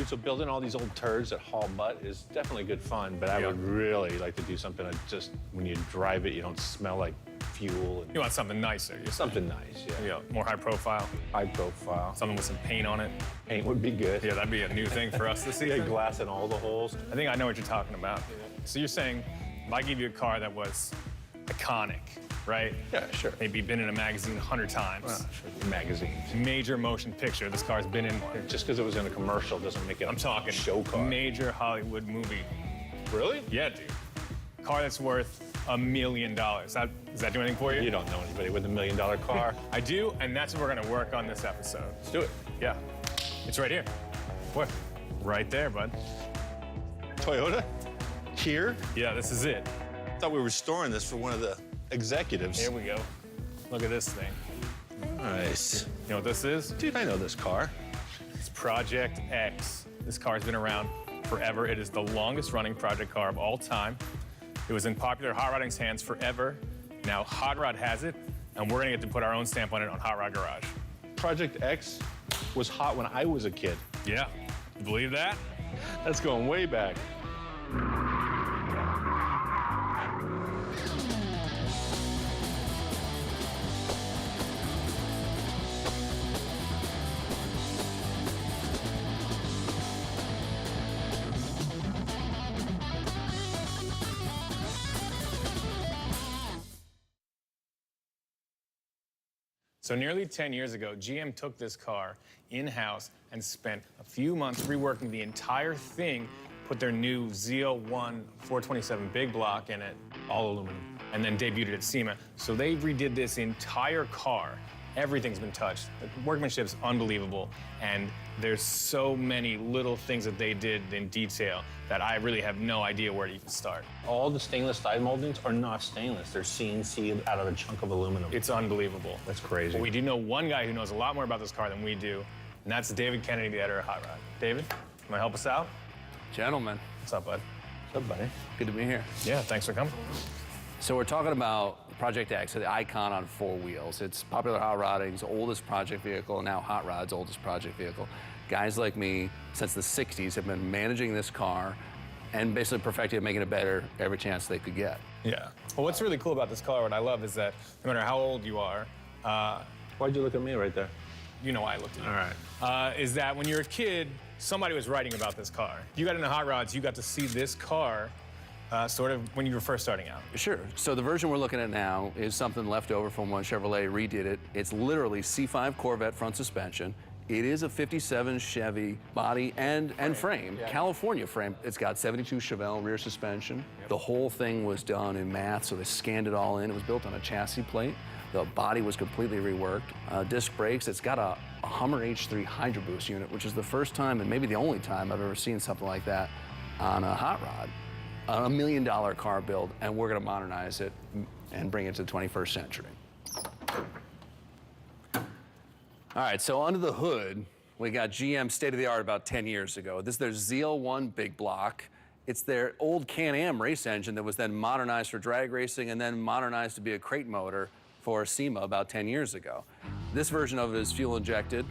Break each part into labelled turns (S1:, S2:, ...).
S1: mean, so building all these old turds that haul butt is definitely good fun, but I would really like to do something that just, when you drive it, you don't smell like fuel.
S2: You want something nicer.
S1: Something nice, yeah.
S2: Yeah, more high profile.
S1: High profile.
S2: Something with some paint on it.
S1: Paint would be good.
S2: Yeah, that'd be a new thing for us to see.
S1: Glass in all the holes.
S2: I think I know what you're talking about. So you're saying, if I give you a car that was iconic, right?
S1: Yeah, sure.
S2: Maybe been in a magazine 100 times.
S1: Sure. Magazines.
S2: Major motion picture, this car's been in one.
S1: Just because it was in a commercial doesn't make it
S2: I'm talking
S1: a show car.
S2: Major Hollywood movie.
S1: Really?
S2: Yeah, dude. Car that's worth $1 million. Does that do anything for you?
S1: You don't know anybody with $1 million car.
S2: I do, and that's what we're gonna work on this episode.
S1: Let's do it.
S2: Yeah. It's right here. What? Right there, bud.
S1: Toyota? Here?
S2: Yeah, this is it.
S1: I thought we were storing this for one of the executives.
S2: Here we go. Look at this thing.
S1: Nice.
S2: You know what this is?
S1: Dude, I know this car.
S2: It's Project X. This car's been around forever. It is the longest running project car of all time. It was in popular hot rodding's hands forever. Now Hot Rod has it, and we're gonna get to put our own stamp on it on Hot Rod Garage.
S1: Project X was hot when I was a kid.
S2: Yeah, you believe that?
S1: That's going way back.
S2: So nearly 10 years ago, GM took this car in-house and spent a few months reworking the entire thing, put their new Z01 427 big block in it, all aluminum, and then debuted it at SEMA. So they redid this entire car. Everything's been touched. The workmanship's unbelievable, and there's so many little things that they did in detail that I really have no idea where to even start.
S1: All the stainless side moldings are not stainless. They're CNC'd out of a chunk of aluminum.
S2: It's unbelievable.
S1: That's crazy.
S2: But we do know one guy who knows a lot more about this car than we do, and that's David Kennedy, the editor of Hot Rod. David, you want to help us out?
S3: Gentlemen.
S2: What's up, bud?
S1: What's up, buddy?
S3: Good to be here.
S2: Yeah, thanks for coming.
S3: So we're talking about Project X, the icon on 4 wheels. It's popular hot rodding's oldest project vehicle, and now Hot Rod's oldest project vehicle. Guys like me, since the 60s, have been managing this car and basically perfecting it, making it better every chance they could get.
S2: Yeah. Well, what's really cool about this car, what I love, is that no matter how old you are,
S1: Why'd you look at me right there?
S2: you know I looked at you.
S1: All right.
S2: Is that when you're a kid, somebody was writing about this car. You got into Hot Rods, you got to see this car sort of when you were first starting out.
S3: Sure. So the version we're looking at now is something left over from when Chevrolet redid it. It's literally C5 Corvette front suspension. It is a 57 Chevy body and frame,
S2: Yeah.
S3: California frame. It's got 72 Chevelle rear suspension.
S2: Yep.
S3: The whole thing was done in math, so they scanned it all in. It was built on a chassis plate. The body was completely reworked. Disc brakes, it's got a Hummer H3 Hydro Boost unit, which is the first time and maybe the only time I've ever seen something like that on a hot rod. A $1 million car build, and we're gonna modernize it and bring it to the 21st century. All right, so under the hood, we got GM state-of-the-art about 10 years ago. This is their ZL1 big block. It's their old Can-Am race engine that was then modernized for drag racing and then modernized to be a crate motor for SEMA about 10 years ago. This version of it is fuel injected,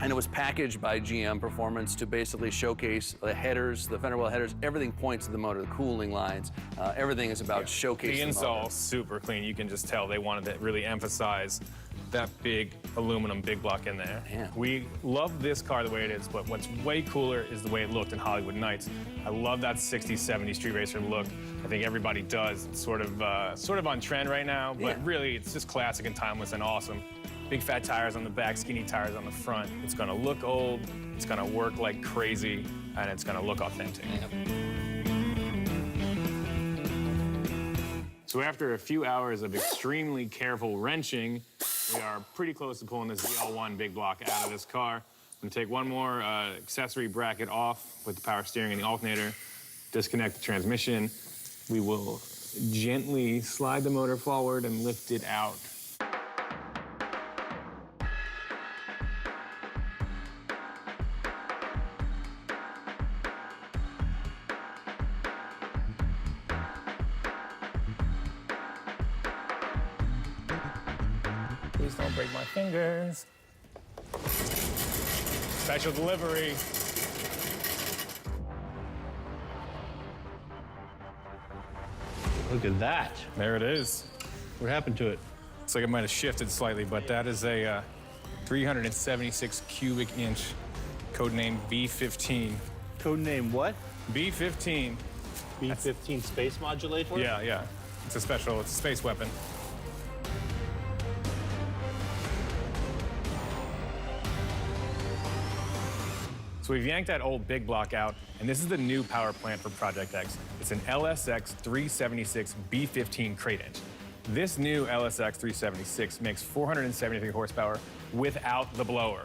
S3: and it was packaged by GM Performance to basically showcase the headers, the fender well headers, everything points to the motor, the cooling lines, everything is about showcasing
S2: The
S3: the motor.
S2: install's super clean. You can just tell they wanted to really emphasize that big aluminum big block in there.
S3: Yeah.
S2: We love this car the way it is, but what's way cooler is the way it looked in Hollywood Nights. I love that 60s, 70s street racer look. I think everybody does. It's sort of on trend right now, but really it's just classic and timeless and awesome. Big fat tires on the back, skinny tires on the front. It's gonna look old, it's gonna work like crazy, and it's gonna look authentic. So after a few hours of extremely careful wrenching, we are pretty close to pulling this ZL1 big block out of this car. I'm gonna take one more accessory bracket off with the power steering and the alternator, disconnect the transmission. We will gently slide the motor forward and lift it out. Please don't break my fingers. Special delivery.
S1: Look at that.
S2: There it is.
S1: What happened to it?
S2: Looks like it might have shifted slightly, but that is a 376 cubic inch, codename B-15.
S1: Codename what?
S2: B-15.
S1: B-15 space modulator?
S2: Yeah, yeah. It's a space weapon. So we've yanked that old big block out, and this is the new power plant for Project X. It's an LSX 376 B-15 crate engine. This new LSX 376 makes 473 horsepower without the blower.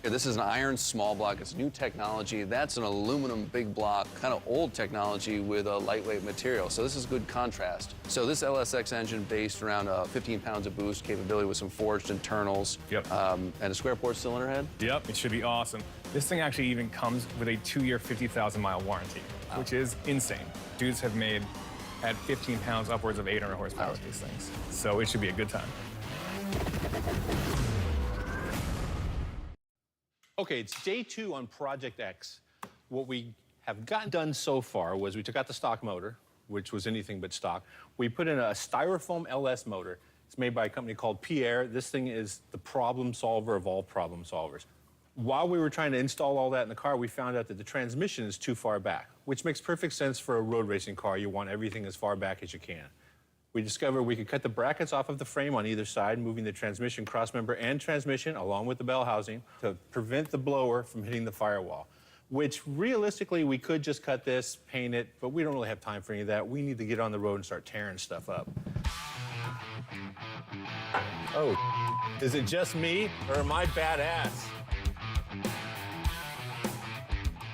S3: This is an iron small block. It's new technology. That's an aluminum big block, kind of old technology with a lightweight material. So this is good contrast. So this LSX engine based around 15 pounds of boost capability with some forged internals.
S2: Yep.
S3: And a square port cylinder head.
S2: Yep, it should be awesome. This thing actually even comes with a 2-year, 50,000-mile warranty, which is insane. Dudes have made, at 15 pounds, upwards of 800 horsepower with these things. So it should be a good time.
S1: Okay, it's day 2 on Project X. What we have gotten done so far was we took out the stock motor, which was anything but stock. We put in a styrofoam LS motor. It's made by a company called Pierre. This thing is the problem solver of all problem solvers. While we were trying to install all that in the car, we found out that the transmission is too far back, which makes perfect sense for a road racing car. You want everything as far back as you can. We discovered we could cut the brackets off of the frame on either side, moving the transmission crossmember and transmission along with the bell housing to prevent the blower from hitting the firewall, which realistically we could just cut this, paint it, but we don't really have time for any of that. We need to get on the road and start tearing stuff up. Oh, is it just me or am I badass?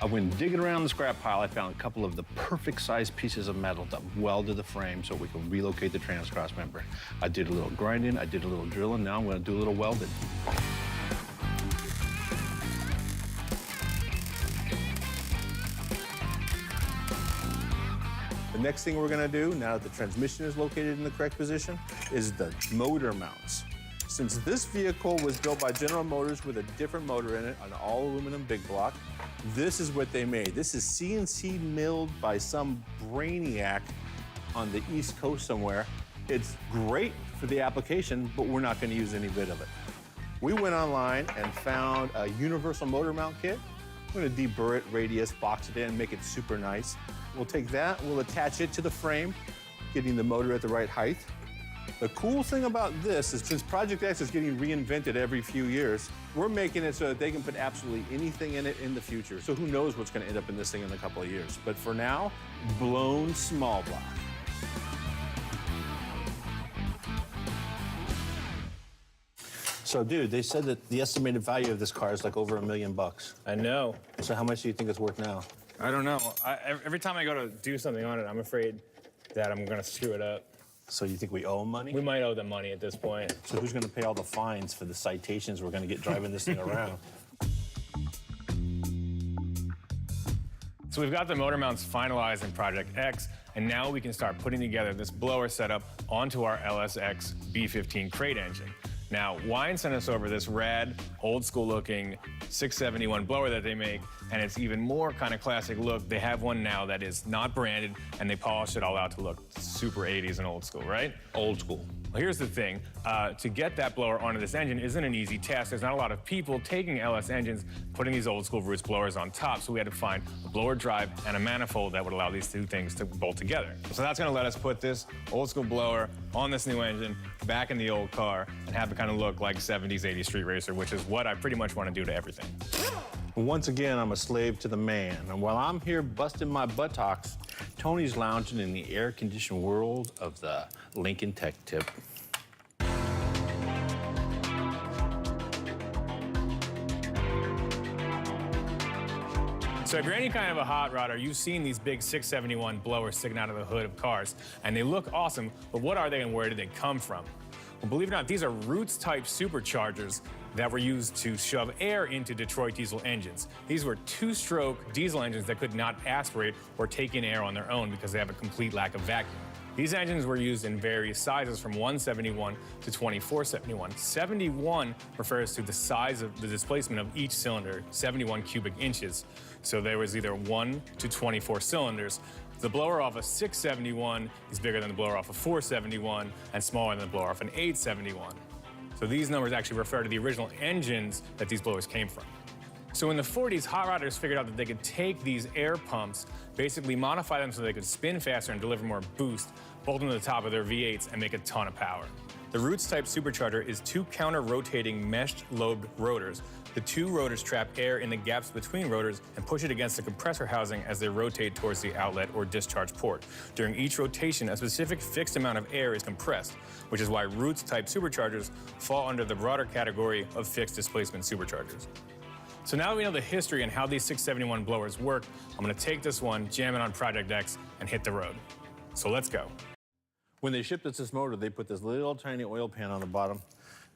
S1: I went digging around the scrap pile. I found a couple of the perfect sized pieces of metal to weld to the frame so we can relocate the trans cross member. I did a little grinding, I did a little drilling. Now I'm going to do a little welding. The next thing we're going to do, now that the transmission is located in the correct position, is the motor mounts. Since this vehicle was built by General Motors with a different motor in it, an all-aluminum big block, this is what they made. This is CNC milled by some brainiac on the East Coast somewhere. It's great for the application, but we're not going to use any bit of it. We went online and found a universal motor mount kit. We're going to deburr it, radius, box it in, make it super nice. We'll take that, we'll attach it to the frame, getting the motor at the right height. The cool thing about this is since Project X is getting reinvented every few years, we're making it so that they can put absolutely anything in it in the future. So who knows what's going to end up in this thing in a couple of years. But for now, blown small block. So, dude, they said that the estimated value of this car is like over $1 million.
S2: I know.
S1: So how much do you think it's worth now?
S2: I don't know. Every time I go to do something on it, I'm afraid that I'm going to screw it up.
S1: So you think we owe them money?
S2: We might owe them money at this point.
S1: So who's going to pay all the fines for the citations we're going to get driving this thing around?
S2: So we've got the motor mounts finalized in Project X, and now we can start putting together this blower setup onto our LSX B15 crate engine. Now, Wine sent us over this rad, old school looking 671 blower that they make, and it's even more kind of classic look. They have one now that is not branded, and they polish it all out to look super 80s and old school, right?
S1: Old school.
S2: Well, here's the thing. To get that blower onto this engine isn't an easy task. There's not a lot of people taking LS engines, putting these old school Roots blowers on top, so we had to find a blower drive and a manifold that would allow these two things to bolt together. So that's gonna let us put this old school blower on this new engine, back in the old car, and have it kind of look like 70s, 80s street racer, which is what I pretty much want to do to everything.
S1: Once again, I'm a slave to the man. And while I'm here busting my buttocks, Tony's lounging in the air-conditioned world of the Lincoln Tech Tip.
S2: So if you're any kind of a hot rodder, you've seen these big 671 blowers sticking out of the hood of cars, and they look awesome, but what are they and where did they come from? Well, believe it or not, these are Roots-type superchargers that were used to shove air into Detroit diesel engines. These were two-stroke diesel engines that could not aspirate or take in air on their own because they have a complete lack of vacuum. These engines were used in various sizes from 171 to 2471. 71 refers to the size of the displacement of each cylinder, 71 cubic inches. So there was either 1 to 24 cylinders. The blower off a 671 is bigger than the blower off a 471 and smaller than the blower off an 871. So these numbers actually refer to the original engines that these blowers came from. So in the 40s, hot rodders figured out that they could take these air pumps, basically modify them so they could spin faster and deliver more boost, bolt them to the top of their V8s and make a ton of power. The Roots type supercharger is 2 counter-rotating meshed lobed rotors. The 2 rotors trap air in the gaps between rotors and push it against the compressor housing as they rotate towards the outlet or discharge port. During each rotation, a specific fixed amount of air is compressed, which is why Roots type superchargers fall under the broader category of fixed displacement superchargers. So now that we know the history and how these 671 blowers work, I'm gonna take this one, jam it on Project X, and hit the road. So let's go.
S1: When they shipped us this motor, they put this little tiny oil pan on the bottom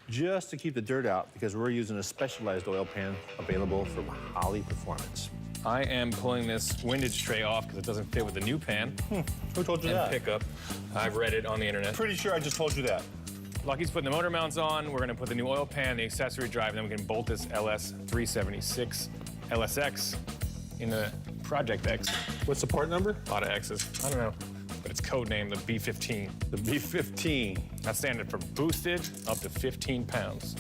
S1: just to keep the dirt out because we're using a specialized oil pan available from Holley Performance.
S2: I am pulling this windage tray off because it doesn't fit with the new pan.
S1: Who told you
S2: and
S1: that?
S2: pickup. I've read it on the internet.
S1: Pretty sure I just told you that.
S2: Lucky's putting the motor mounts on. We're gonna put the new oil pan, the accessory drive, and then we can bolt this LS376 LSX in the Project X.
S1: What's the part number?
S2: A lot of X's. I don't know, but it's codenamed the B15.
S1: The B15.
S2: That's standard for boosted up to 15 pounds.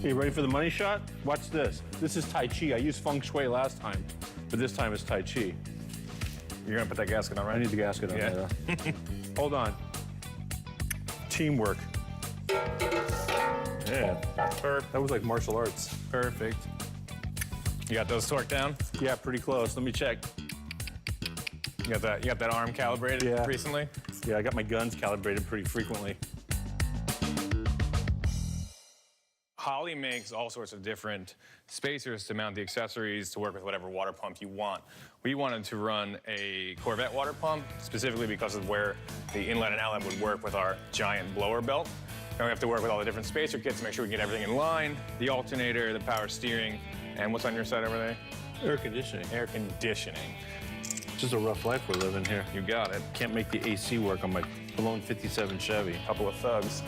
S1: You ready for the money shot? Watch this. This is Tai Chi. I used Feng Shui last time, but this time it's Tai Chi.
S2: You're gonna put that gasket on, right?
S1: I need the gasket on there. Hold on. Teamwork. Yeah.
S2: Perfect.
S1: That was like martial arts.
S2: Perfect. You got those torqued down?
S1: Yeah, pretty close. Let me check.
S2: You got that arm calibrated
S1: Yeah.
S2: recently?
S1: Yeah, I got my guns calibrated pretty frequently.
S2: Holley makes all sorts of different spacers to mount the accessories to work with whatever water pump you want. We wanted to run a Corvette water pump, specifically because of where the inlet and outlet would work with our giant blower belt. Now we have to work with all the different spacer kits to make sure we get everything in line, the alternator, the power steering, and what's on your side over there?
S1: Air conditioning.
S2: Air conditioning.
S1: It's just a rough life we're living here.
S2: You got it.
S1: Can't make the AC work on my blown 57 Chevy.
S2: Couple of thugs.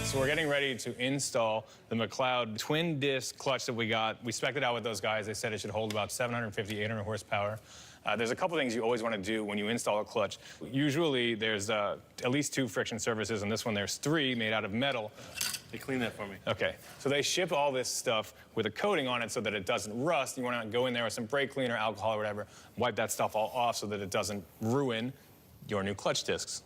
S2: So we're getting ready to install the McLeod twin disc clutch that we got. We spec'd it out with those guys. They said it should hold about 750, 800 horsepower. There's a couple things you always want to do when you install a clutch. Usually there's at least 2 friction surfaces, and this one there's 3 made out of metal.
S1: Hey, clean that for me.
S2: Okay, so they ship all this stuff with a coating on it so that it doesn't rust. You want to go in there with some brake cleaner, alcohol, or whatever, wipe that stuff all off so that it doesn't ruin your new clutch discs.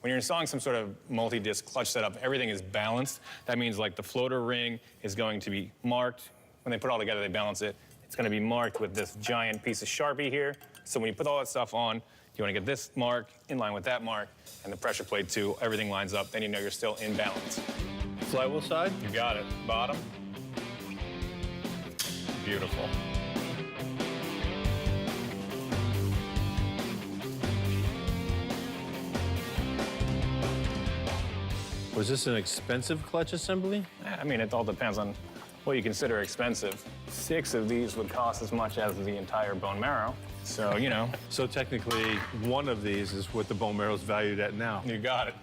S2: When you're installing some sort of multi-disc clutch setup, everything is balanced. That means like the floater ring is going to be marked. When they put it all together, they balance it. It's going to be marked with this giant piece of Sharpie here. So when you put all that stuff on, you want to get this mark in line with that mark, and the pressure plate too. Everything lines up, then you know you're still in balance.
S1: Flywheel side?
S2: You got it. Bottom. Beautiful.
S1: Was this an expensive clutch assembly?
S2: I mean, it all depends on what you consider expensive. 6 of these would cost as much as the entire bone marrow. So, you know.
S1: So technically, one of these is what the bone marrow is valued at now.
S2: You got it.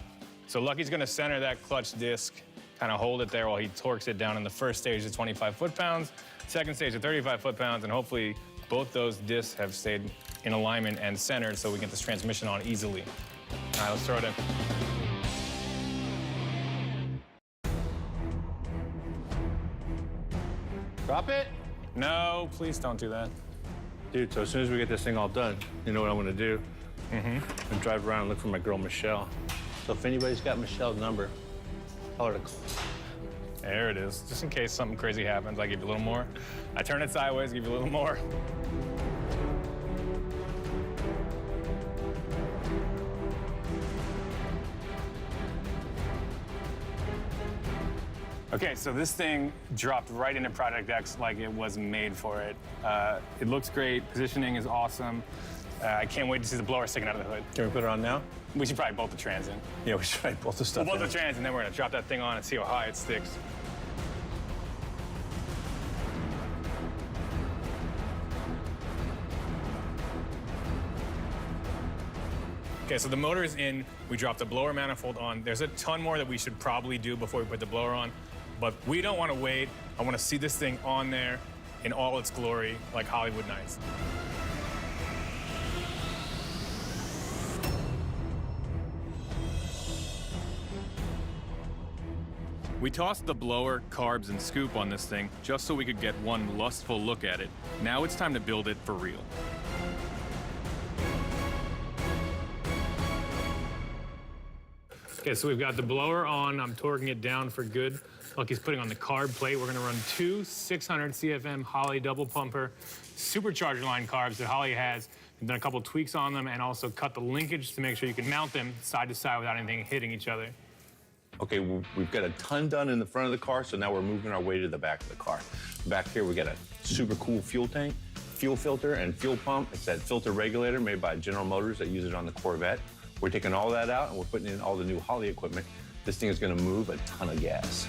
S2: So Lucky's gonna center that clutch disc, kind of hold it there while he torques it down in the first stage to 25 foot-pounds, second stage to 35 foot-pounds, and hopefully both those discs have stayed in alignment and centered so we get this transmission on easily. All right, let's throw it in.
S1: Drop it?
S2: No, please don't do that.
S1: Dude, so as soon as we get this thing all done, you know what I'm gonna do? And drive around and look for my girl, Michelle. So if anybody's got Michelle's number, tell her to call.
S2: There it is. Just in case something crazy happens, I give you a little more. I turn it sideways, give you a little more. Okay, so this thing dropped right into Project X like it was made for it. It looks great, positioning is awesome. I can't wait to see the blower sticking out of the hood.
S1: Can we put it on now?
S2: We should probably bolt the trans in.
S1: Yeah, we should probably bolt the stuff
S2: We'll bolt
S1: in.
S2: the trans and then we're gonna drop that thing on and see how high it sticks. Okay, so the motor is in. We dropped the blower manifold on. There's a ton more that we should probably do before we put the blower on. But we don't want to wait. I want to see this thing on there in all its glory, like Hollywood Nights. We tossed the blower, carbs, and scoop on this thing just so we could get one lustful look at it. Now it's time to build it for real. Okay, so we've got the blower on. I'm torquing it down for good. Lucky's putting on the carb plate. We're gonna run two 600 CFM Holley double pumper supercharger line carbs that Holley has. We've done a couple tweaks on them and also cut the linkage to make sure you can mount them side to side without anything hitting each other.
S1: Okay, we've got a ton done in the front of the car, so now we're moving our way to the back of the car. Back here, we got a super cool fuel tank, fuel filter, and fuel pump. It's that filter regulator made by General Motors that uses it on the Corvette. We're taking all that out, and we're putting in all the new Holley equipment. This thing is gonna move a ton of gas.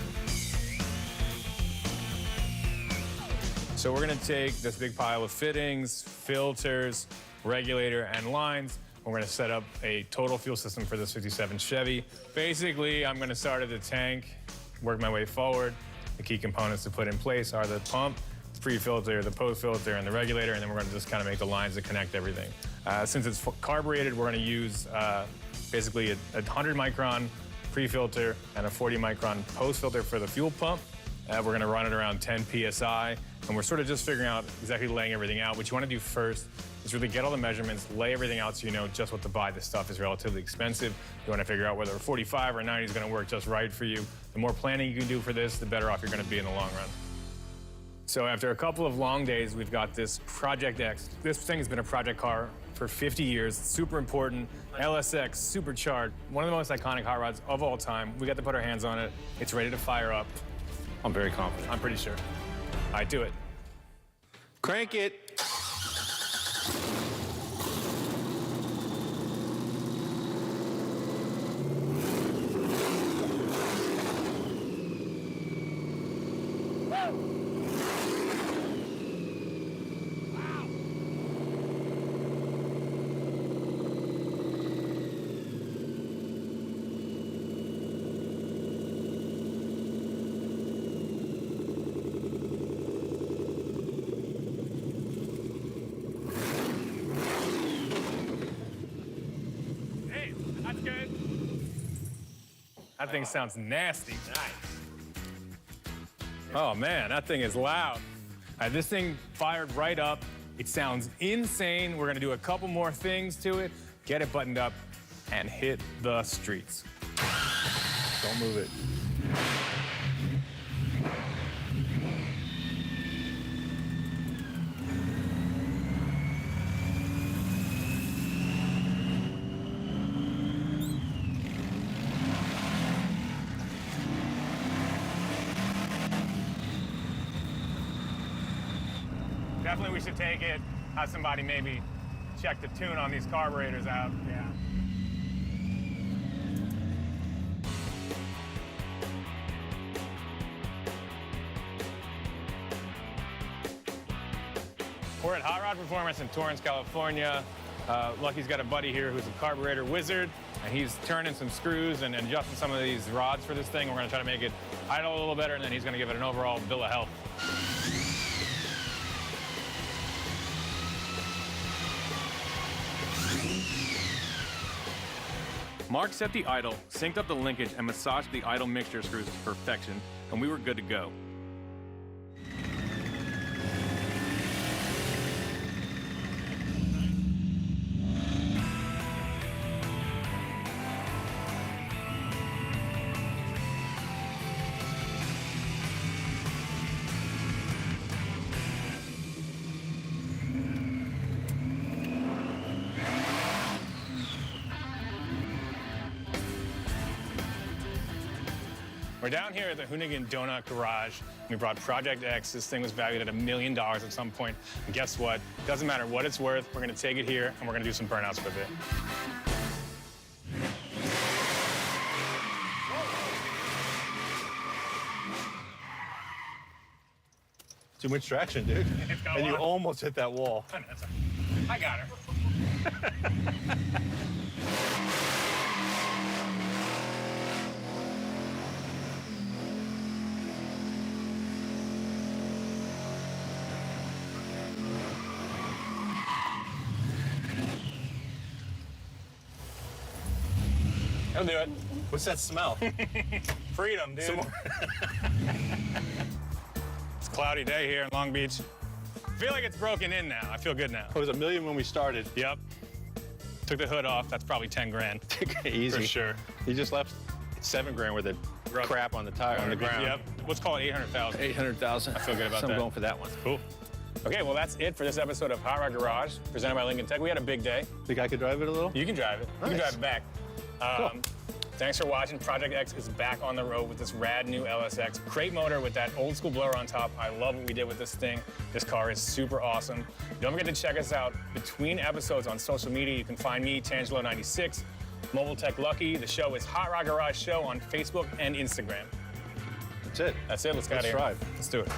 S2: So we're gonna take this big pile of fittings, filters, regulator, and lines. We're gonna set up a total fuel system for this 57 Chevy. Basically, I'm gonna start at the tank, work my way forward. The key components to put in place are the pump, the pre-filter, the post-filter, and the regulator, and then we're gonna just kind of make the lines that connect everything. Since it's carbureted, we're gonna use basically a 100 micron pre-filter and a 40 micron post-filter for the fuel pump. We're gonna run it around 10 PSI, and we're sort of just figuring out exactly laying everything out. What you wanna do first is really get all the measurements, lay everything out so you know just what to buy. This stuff is relatively expensive. You wanna figure out whether a 45 or 90 is gonna work just right for you. The more planning you can do for this, the better off you're gonna be in the long run. So after a couple of long days, we've got this Project X. This thing has been a project car for 50 years, super important. LSX, supercharged, one of the most iconic hot rods of all time. We got to put our hands on it. It's ready to fire up.
S1: I'm very confident.
S2: I'm pretty sure. All right, do it.
S1: Crank it.
S2: That's good. That thing sounds nasty. Nice. Oh man, that thing is loud. All right, this thing fired right up. It sounds insane. We're gonna do a couple more things to it, get it buttoned up, and hit the streets. Don't move it. Definitely we should take it, have somebody maybe check the tune on these carburetors out. Yeah. We're at Hot Rod Performance in Torrance, California. Lucky's got a buddy here who's a carburetor wizard, and he's turning some screws and adjusting some of these rods for this thing. We're gonna try to make it idle a little better, and then he's gonna give it an overall bill of health. Mark set the idle, synced up the linkage, and massaged the idle mixture screws to perfection, and we were good to go. We're down here at the Hoonigan Donut Garage. We brought Project X. This thing was valued at $1 million at some point. And guess what? Doesn't matter what it's worth. We're gonna take it here and we're gonna do some burnouts with it.
S1: Too much traction, dude. And you almost hit that wall.
S2: I got her. That'll do it.
S3: What's that smell?
S2: Freedom, dude. It's a cloudy day here in Long Beach. I feel like it's broken in now. I feel good now.
S1: It was $1 million when we started.
S2: Yep. Took the hood off. That's probably 10 grand.
S1: Easy.
S2: For sure.
S1: You just left 7 grand worth of crap on the tire, on the ground.
S2: Yep. Let's call it 800,000.
S3: 800,000.
S2: I feel good about
S1: So
S2: that.
S1: I'm going for that one.
S2: Cool. Okay, well, that's it for this episode of Hot Rod Garage, presented by Lincoln Tech. We had a big day.
S1: Think I could drive it a little?
S2: You can drive it. You can drive it back. Thanks for watching. Project X is back on the road with this rad new LSX. Crate motor with that old school blower on top. I love what we did with this thing. This car is super awesome. Don't forget to check us out between episodes on social media. You can find me, Tangelo96, Mobile Tech Lucky. The show is Hot Rod Garage Show on Facebook and Instagram.
S1: That's it.
S2: That's it. Let's get out of here.
S1: Drive.
S2: Let's do it.